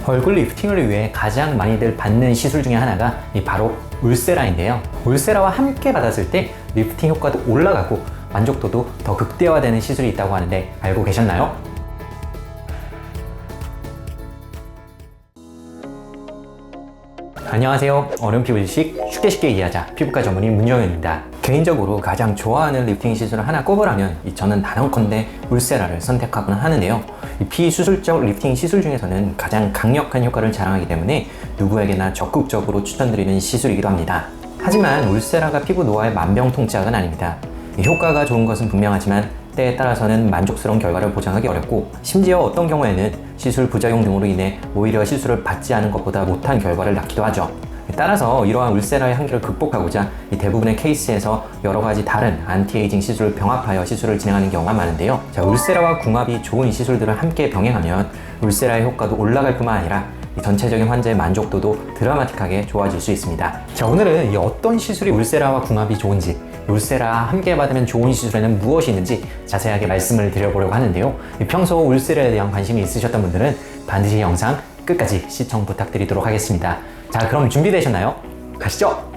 얼굴 리프팅을 위해 가장 많이들 받는 시술 중에 하나가 바로 울세라인데요. 울세라와 함께 받았을 때 리프팅 효과도 올라가고 만족도도 더 극대화되는 시술이 있다고 하는데 알고 계셨나요? 안녕하세요. 어려운 피부 지식 쉽게 이해하자 피부과 전문의 문정현입니다. 개인적으로 가장 좋아하는 리프팅 시술을 하나 꼽으라면 저는 단언컨대 울세라를 선택하곤 하는데요. 이 비수술적 리프팅 시술 중에서는 가장 강력한 효과를 자랑하기 때문에 누구에게나 적극적으로 추천드리는 시술이기도 합니다. 하지만 울세라가 피부 노화의 만병통치약은 아닙니다. 효과가 좋은 것은 분명하지만 때에 따라서는 만족스러운 결과를 보장하기 어렵고, 심지어 어떤 경우에는 시술 부작용 등으로 인해 오히려 시술을 받지 않은 것보다 못한 결과를 낳기도 하죠. 따라서 이러한 울세라의 한계를 극복하고자 대부분의 케이스에서 여러 가지 다른 안티에이징 시술을 병합하여 시술을 진행하는 경우가 많은데요. 울세라와 궁합이 좋은 시술들을 함께 병행하면 울세라의 효과도 올라갈 뿐만 아니라 전체적인 환자의 만족도도 드라마틱하게 좋아질 수 있습니다. 오늘은 어떤 시술이 울세라와 궁합이 좋은지, 울세라와 함께 받으면 좋은 시술에는 무엇이 있는지 자세하게 말씀을 드려보려고 하는데요. 평소 울세라에 대한 관심이 있으셨던 분들은 반드시 영상 끝까지 시청 부탁드리도록 하겠습니다. 자, 그럼 준비되셨나요? 가시죠!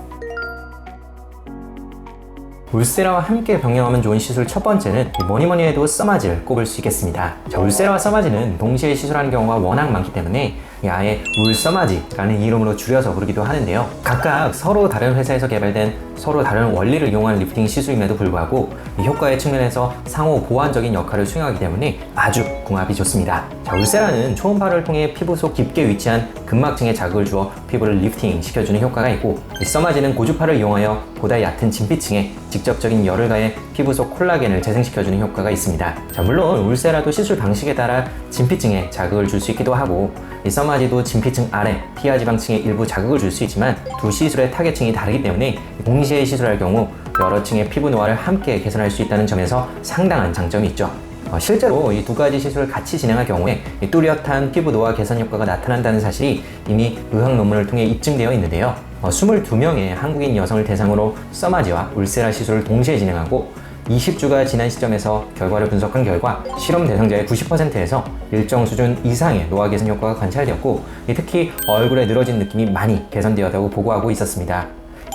울세라와 함께 병행하면 좋은 시술 첫 번째는 뭐니뭐니 해도 써마지를 꼽을 수 있겠습니다. 울세라와 써마지는 동시에 시술하는 경우가 워낙 많기 때문에 아예 울써마지라는 이름으로 줄여서 부르기도 하는데요. 각각 서로 다른 회사에서 개발된 서로 다른 원리를 이용한 리프팅 시술임에도 불구하고 효과의 측면에서 상호 보완적인 역할을 수행하기 때문에 아주 궁합이 좋습니다. 울세라는 초음파를 통해 피부 속 깊게 위치한 근막층에 자극을 주어 피부를 리프팅 시켜주는 효과가 있고, 써마지는 고주파를 이용하여 보다 얕은 진피층에 직접적인 열을 가해 피부 속 콜라겐을 재생시켜주는 효과가 있습니다. 물론 울세라도 시술 방식에 따라 진피층에 자극을 줄 수 있기도 하고, 써마지도 진피층 아래 피하 지방층에 일부 자극을 줄 수 있지만 두 시술의 타겟층이 다르기 때문에 동시에 시술할 경우 여러 층의 피부 노화를 함께 개선할 수 있다는 점에서 상당한 장점이 있죠. 실제로 이 두 가지 시술을 같이 진행할 경우에 뚜렷한 피부 노화 개선 효과가 나타난다는 사실이 이미 의학 논문을 통해 입증되어 있는데요. 22명의 한국인 여성을 대상으로 써마지와 울세라 시술을 동시에 진행하고 20주가 지난 시점에서 결과를 분석한 결과 실험 대상자의 90%에서 일정 수준 이상의 노화 개선 효과가 관찰되었고, 특히 얼굴에 늘어진 느낌이 많이 개선되었다고 보고하고 있었습니다.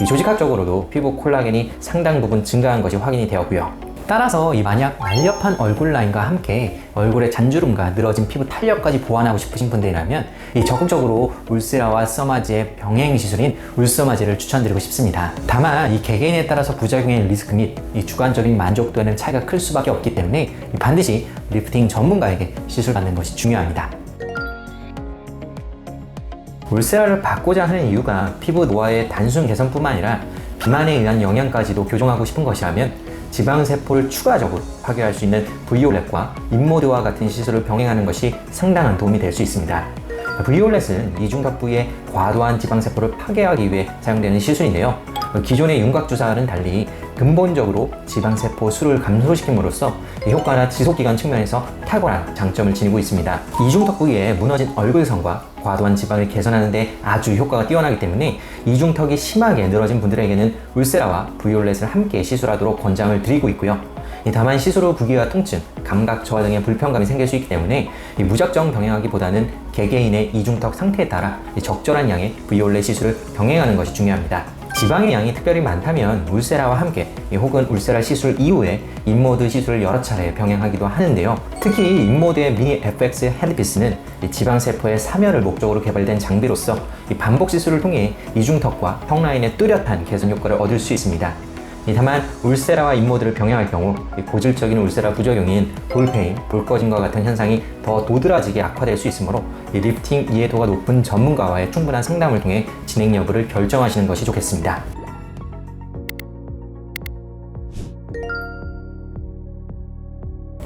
조직학적으로도 피부 콜라겐이 상당 부분 증가한 것이 확인이 되었고요. 따라서 만약 날렵한 얼굴 라인과 함께 얼굴의 잔주름과 늘어진 피부 탄력까지 보완하고 싶으신 분들이라면 적극적으로 울세라와 써마지의 병행 시술인 울써마지를 추천드리고 싶습니다. 다만 개개인에 따라서 부작용의 리스크 및 주관적인 만족도에는 차이가 클 수밖에 없기 때문에 반드시 리프팅 전문가에게 시술받는 것이 중요합니다. 울세라를 받고자 하는 이유가 피부 노화의 단순 개선뿐만 아니라 비만에 의한 영양까지도 교정하고 싶은 것이라면 지방세포를 추가적으로 파괴할 수 있는 브이올렛과 인모드와 같은 시술을 병행하는 것이 상당한 도움이 될 수 있습니다. 브이올렛은 이중턱 부위의 과도한 지방세포를 파괴하기 위해 사용되는 시술인데요. 기존의 윤곽주사와는 달리 근본적으로 지방세포 수를 감소시킴으로써 효과나 지속기간 측면에서 탁월한 장점을 지니고 있습니다. 이중턱 부위의 무너진 얼굴선과 과도한 지방을 개선하는 데 아주 효과가 뛰어나기 때문에 이중턱이 심하게 늘어진 분들에게는 울세라와 브이올렛을 함께 시술하도록 권장을 드리고 있고요. 다만 시술 후 부기와 통증, 감각 저하 등의 불편감이 생길 수 있기 때문에 무작정 병행하기보다는 개개인의 이중턱 상태에 따라 적절한 양의 브이올렛 시술을 병행하는 것이 중요합니다. 지방의 양이 특별히 많다면 울세라와 함께 혹은 울세라 시술 이후에 인모드 시술을 여러 차례 병행하기도 하는데요. 특히 인모드의 미니 FX 헤드피스는 지방세포의 사멸을 목적으로 개발된 장비로서 반복 시술을 통해 이중턱과 턱 라인의 뚜렷한 개선 효과를 얻을 수 있습니다. 다만 울세라와 인모드를 병행할 경우 고질적인 울세라 부작용인 볼페인, 볼꺼짐과 같은 현상이 더 도드라지게 악화될 수 있으므로 리프팅 이해도가 높은 전문가와의 충분한 상담을 통해 진행 여부를 결정하시는 것이 좋겠습니다.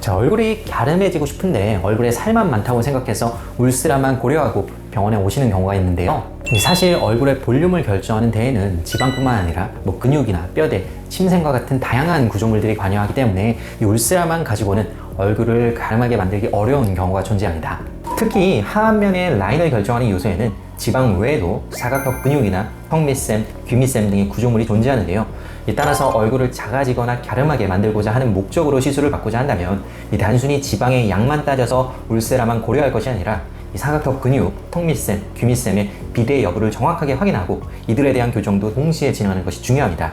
얼굴이 갸름해지고 싶은데 얼굴에 살만 많다고 생각해서 울세라만 고려하고 병원에 오시는 경우가 있는데요. 사실 얼굴의 볼륨을 결정하는 데에는 지방뿐만 아니라 근육이나 뼈대, 침샘과 같은 다양한 구조물들이 관여하기 때문에 이 울세라만 가지고는 얼굴을 가름하게 만들기 어려운 경우가 존재합니다. 특히 하안면의 라인을 결정하는 요소에는 지방 외에도 사각턱 근육이나 턱 밑샘, 귀 밑샘 등의 구조물이 존재하는데요. 따라서 얼굴을 작아지거나 갸름하게 만들고자 하는 목적으로 시술을 받고자 한다면 단순히 지방의 양만 따져서 울세라만 고려할 것이 아니라 이 사각턱 근육, 턱밑샘, 귀밑샘의 비대 여부를 정확하게 확인하고 이들에 대한 교정도 동시에 진행하는 것이 중요합니다.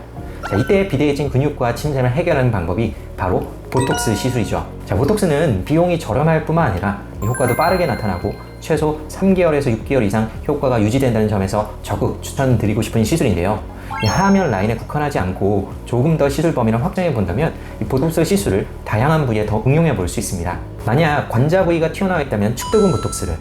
자, 이때 비대해진 근육과 침샘을 해결하는 방법이 바로 보톡스 시술이죠. 자, 보톡스는 비용이 저렴할 뿐만 아니라 효과도 빠르게 나타나고 최소 3개월에서 6개월 이상 효과가 유지된다는 점에서 적극 추천드리고 싶은 시술인데요. 이 하면 라인에 국한하지 않고 조금 더 시술 범위를 확장해 본다면 이 보톡스 시술을 다양한 부위에 더 응용해 볼 수 있습니다. 만약 관자 부위가 튀어나와 있다면 축두근 보톡스를,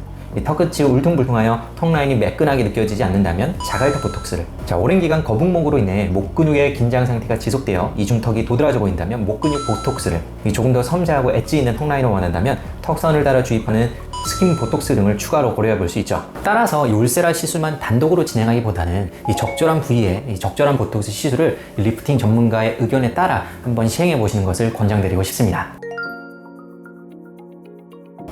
턱끝이 울퉁불퉁하여 턱 라인이 매끈하게 느껴지지 않는다면 자갈턱 보톡스를, 자, 오랜 기간 거북목으로 인해 목 근육의 긴장 상태가 지속되어 이중턱이 도드라져 보인다면 목 근육 보톡스를, 조금 더 섬세하고 엣지 있는 턱 라인을 원한다면 턱선을 따라 주입하는 스킨 보톡스 등을 추가로 고려해 볼 수 있죠. 따라서 이 울세라 시술만 단독으로 진행하기보다는 이 적절한 부위에 이 적절한 보톡스 시술을 리프팅 전문가의 의견에 따라 한번 시행해 보시는 것을 권장드리고 싶습니다.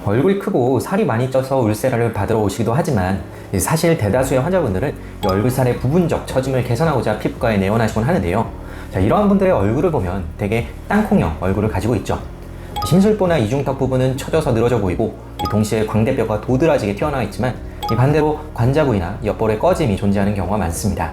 얼굴이 크고 살이 많이 쪄서 울세라를 받으러 오시기도 하지만 사실 대다수의 환자분들은 이 얼굴살의 부분적 처짐을 개선하고자 피부과에 내원하시곤 하는데요. 자, 이러한 분들의 얼굴을 보면 대개 땅콩형 얼굴을 가지고 있죠. 심술보나 이중턱 부분은 처져서 늘어져 보이고 동시에 광대뼈가 도드라지게 튀어나와 있지만 반대로 관자 부위나 옆볼에 꺼짐이 존재하는 경우가 많습니다.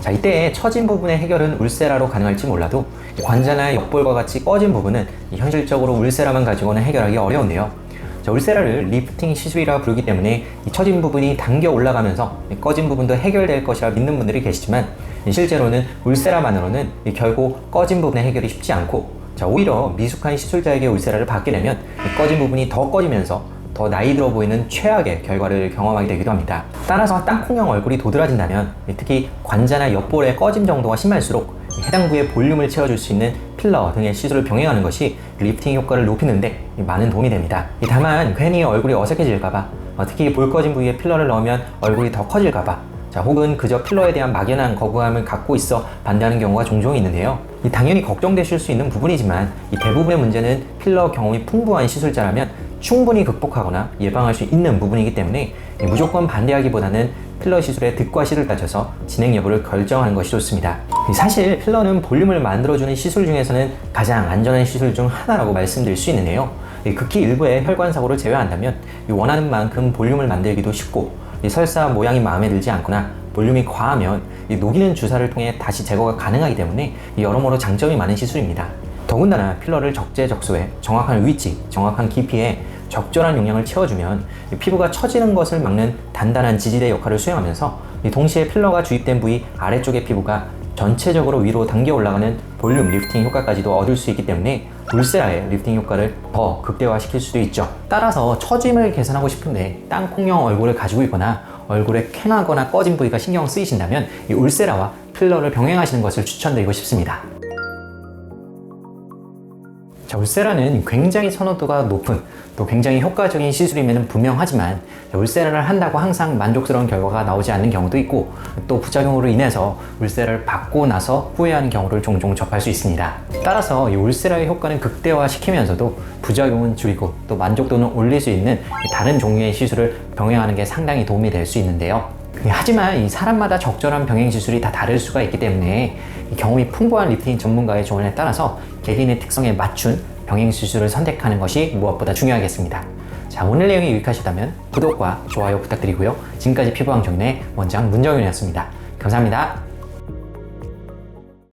자, 이때 처진 부분의 해결은 울세라로 가능할지 몰라도 관자나 옆볼과 같이 꺼진 부분은 현실적으로 울세라만 가지고는 해결하기 어려운데요. 자, 울세라를 리프팅 시술이라 부르기 때문에 이 처진 부분이 당겨 올라가면서 꺼진 부분도 해결될 것이라 믿는 분들이 계시지만 실제로는 울세라만으로는 결국 꺼진 부분의 해결이 쉽지 않고, 자, 오히려 미숙한 시술자에게 울세라를 받게 되면 꺼진 부분이 더 꺼지면서 더 나이 들어 보이는 최악의 결과를 경험하게 되기도 합니다. 따라서 땅콩형 얼굴이 도드라진다면 특히 관자나 옆볼의 꺼짐 정도가 심할수록 해당 부위의 볼륨을 채워줄 수 있는 필러 등의 시술을 병행하는 것이 리프팅 효과를 높이는데 많은 도움이 됩니다. 다만 괜히 얼굴이 어색해질까봐, 특히 볼 꺼진 부위에 필러를 넣으면 얼굴이 더 커질까봐, 자, 혹은 그저 필러에 대한 막연한 거부감을 갖고 있어 반대하는 경우가 종종 있는데요. 당연히 걱정되실 수 있는 부분이지만 대부분의 문제는 필러 경험이 풍부한 시술자라면 충분히 극복하거나 예방할 수 있는 부분이기 때문에 무조건 반대하기보다는 필러 시술의 득과 실을 따져서 진행 여부를 결정하는 것이 좋습니다. 사실 필러는 볼륨을 만들어주는 시술 중에서는 가장 안전한 시술 중 하나라고 말씀드릴 수 있는데요. 극히 일부의 혈관 사고를 제외한다면 원하는 만큼 볼륨을 만들기도 쉽고, 설사 모양이 마음에 들지 않거나 볼륨이 과하면 녹이는 주사를 통해 다시 제거가 가능하기 때문에 여러모로 장점이 많은 시술입니다. 더군다나 필러를 적재적소에 정확한 위치, 정확한 깊이에 적절한 용량을 채워주면 피부가 처지는 것을 막는 단단한 지지대 역할을 수행하면서 동시에 필러가 주입된 부위 아래쪽의 피부가 전체적으로 위로 당겨 올라가는 볼륨 리프팅 효과까지도 얻을 수 있기 때문에 울세라의 리프팅 효과를 더 극대화시킬 수도 있죠. 따라서 처짐을 개선하고 싶은데 땅콩형 얼굴을 가지고 있거나 얼굴에 캥하거나 꺼진 부위가 신경 쓰이신다면 이 울세라와 필러를 병행하시는 것을 추천드리고 싶습니다. 자, 울세라는 굉장히 선호도가 높은, 또 굉장히 효과적인 시술임에는 분명하지만 울세라를 한다고 항상 만족스러운 결과가 나오지 않는 경우도 있고, 또 부작용으로 인해서 울세라를 받고 나서 후회하는 경우를 종종 접할 수 있습니다. 따라서 이 울세라의 효과는 극대화시키면서도 부작용은 줄이고 또 만족도는 올릴 수 있는 다른 종류의 시술을 병행하는 게 상당히 도움이 될 수 있는데요. 하지만 이 사람마다 적절한 병행 시술이 다 다를 수가 있기 때문에 경험이 풍부한 리프팅 전문가의 조언에 따라서 개개인의 특성에 맞춘 병행 시술을 선택하는 것이 무엇보다 중요하겠습니다. 자, 오늘 내용이 유익하셨다면 구독과 좋아요 부탁드리고요. 지금까지 피부왕정인의 원장 문정윤이었습니다. 감사합니다.